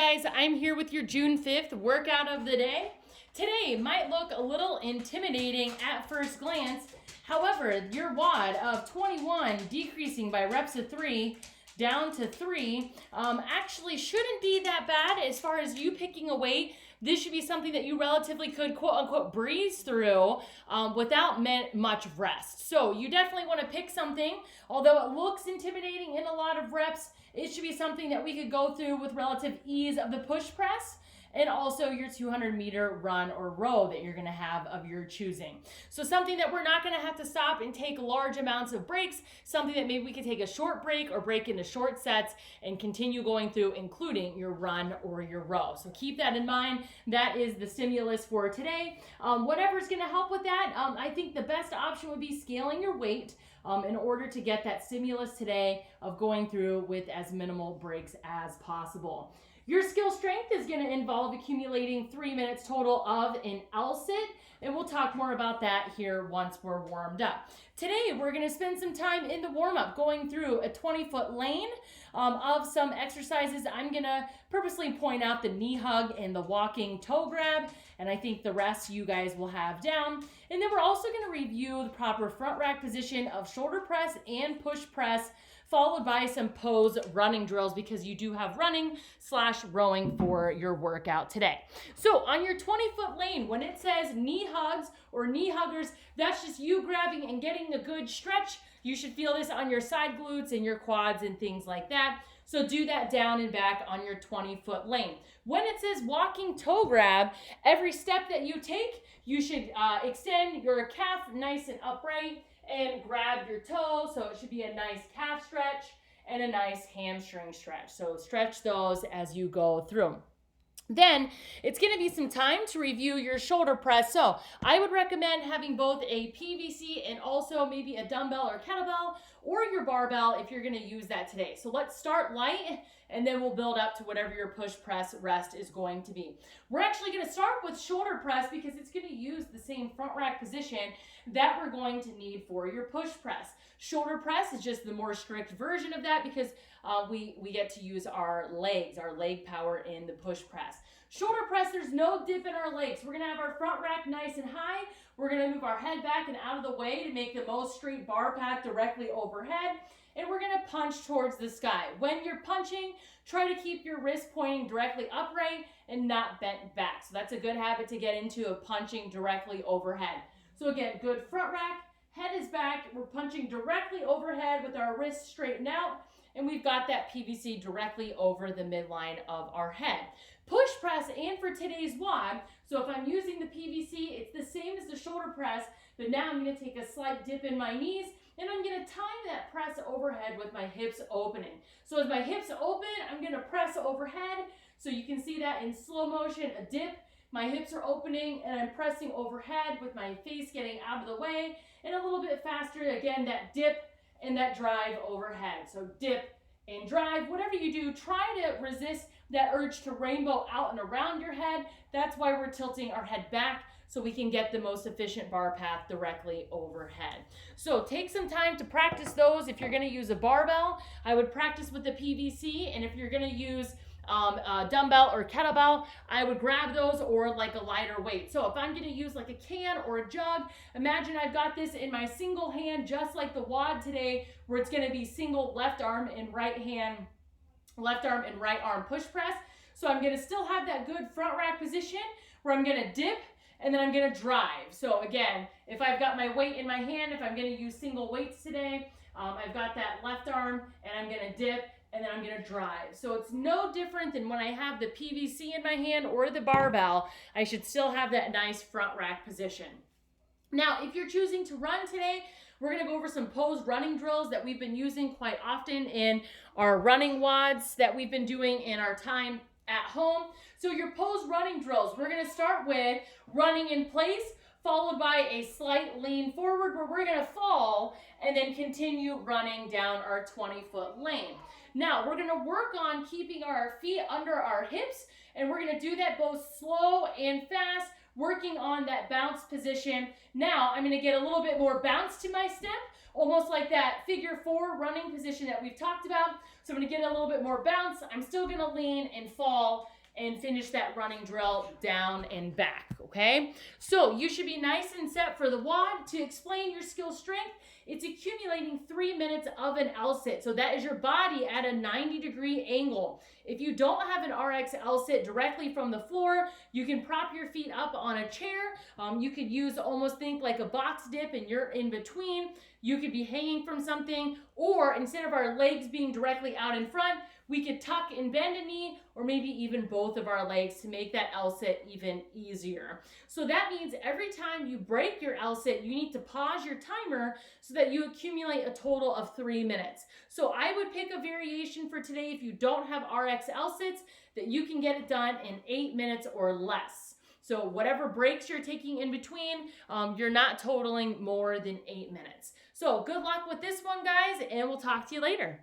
Guys, I'm here with your June 5th workout of the day. Today might look a little intimidating at first glance. However, your WOD of 21 decreasing by reps of 3 down to 3 actually shouldn't be that bad as far as you picking a weight. This should be something that you relatively could quote unquote breeze through without much rest. So you definitely want to pick something, although it looks intimidating in a lot of reps, it should be something that we could go through with relative ease of the push press and also your 200-meter run or row that you're going to have of your choosing. So something that we're not going to have to stop and take large amounts of breaks, something that maybe we could take a short break or break into short sets and continue going through, including your run or your row. So keep that in mind. That is the stimulus for today. Whatever's going to help with that, I think the best option would be scaling your weight in order to get that stimulus today of going through with as minimal breaks as possible. Your skill strength is going to involve accumulating 3 minutes total of an L-sit, and we'll talk more about that here once we're warmed up. Today, we're going to spend some time in the warm-up going through a 20-foot lane of some exercises. I'm going to purposely point out the knee hug and the walking toe grab, and I think the rest you guys will have down. And then we're also going to review the proper front rack position of shoulder press and push press, followed by some pose running drills because you do have running/rowing for your workout today. So on your 20-foot lane, when it says knee hugs or knee huggers, that's just you grabbing and getting a good stretch. You should feel this on your side glutes and your quads and things like that. So do that down and back on your 20-foot lane. When it says walking toe grab, every step that you take, you should extend your calf nice and upright and grab your toe. So it should be a nice calf stretch and a nice hamstring stretch. So stretch those as you go through. Then it's going to be some time to review your shoulder press. So I would recommend having both a PVC and also maybe a dumbbell or kettlebell or your barbell if you're going to use that today. So let's start light and then we'll build up to whatever your push press rest is going to be. We're actually going to start with shoulder press because it's going to use the same front rack position that we're going to need for your push press. Shoulder press is just the more strict version of that because we get to use our legs, our leg power in the push press. Shoulder press, there's no dip in our legs. We're going to have our front rack nice and high. We're going to move our head back and out of the way to make the most straight bar path directly overhead. And we're going to punch towards the sky. When you're punching, try to keep your wrist pointing directly upright and not bent back. So that's a good habit to get into, of punching directly overhead. So again, good front rack, head is back. We're punching directly overhead with our wrists straightened out. And we've got that PVC directly over the midline of our head. Push press, and for today's WOD, so if I'm using the PVC, it's the same as the shoulder press, but now I'm going to take a slight dip in my knees, and I'm going to time that press overhead with my hips opening. So as my hips open, I'm going to press overhead. So you can see that in slow motion, a dip. My hips are opening, and I'm pressing overhead with my face getting out of the way, and a little bit faster, again, that dip and that drive overhead. So dip and drive. Whatever you do, try to resist that urge to rainbow out and around your head. That's why we're tilting our head back so we can get the most efficient bar path directly overhead. So take some time to practice those. If you're going to use a barbell, I would practice with the PVC, and if you're going to use a dumbbell or kettlebell, I would grab those or like a lighter weight. So if I'm going to use like a can or a jug, imagine I've got this in my single hand, just like the WOD today, where it's going to be single left arm and right arm push press. So I'm going to still have that good front rack position where I'm going to dip and then I'm going to drive. So again, if I've got my weight in my hand, if I'm going to use single weights today, I've got that left arm and I'm going to dip and then I'm going to drive. So it's no different than when I have the PVC in my hand or the barbell. I should still have that nice front rack position. Now, if you're choosing to run today, we're going to go over some posed running drills that we've been using quite often in our running WODs that we've been doing in our time at home. So your posed running drills, we're going to start with running in place, followed by a slight lean forward where we're going to fall and then continue running down our 20-foot lane. Now, we're going to work on keeping our feet under our hips, and we're going to do that both slow and fast. working on that bounce position. Now I'm going to get a little bit more bounce to my step, almost like that figure 4 running position that we've talked about. So I'm going to get a little bit more bounce. I'm still going to lean and fall and finish that running drill down and back, okay? So you should be nice and set for the WOD. To explain your skill strength, it's accumulating 3 minutes of an L-sit. So that is your body at a 90-degree angle. If you don't have an RX L-sit directly from the floor, you can prop your feet up on a chair. You could use, almost think like a box dip and you're in between. You could be hanging from something, or instead of our legs being directly out in front, we could tuck and bend a knee, or maybe even both of our legs to make that L-sit even easier. So that means every time you break your L-sit, you need to pause your timer so that you accumulate a total of 3 minutes. So I would pick a variation for today if you don't have RX L-sits that you can get it done in 8 minutes or less. So whatever breaks you're taking in between, you're not totaling more than 8 minutes. So good luck with this one, guys, and we'll talk to you later.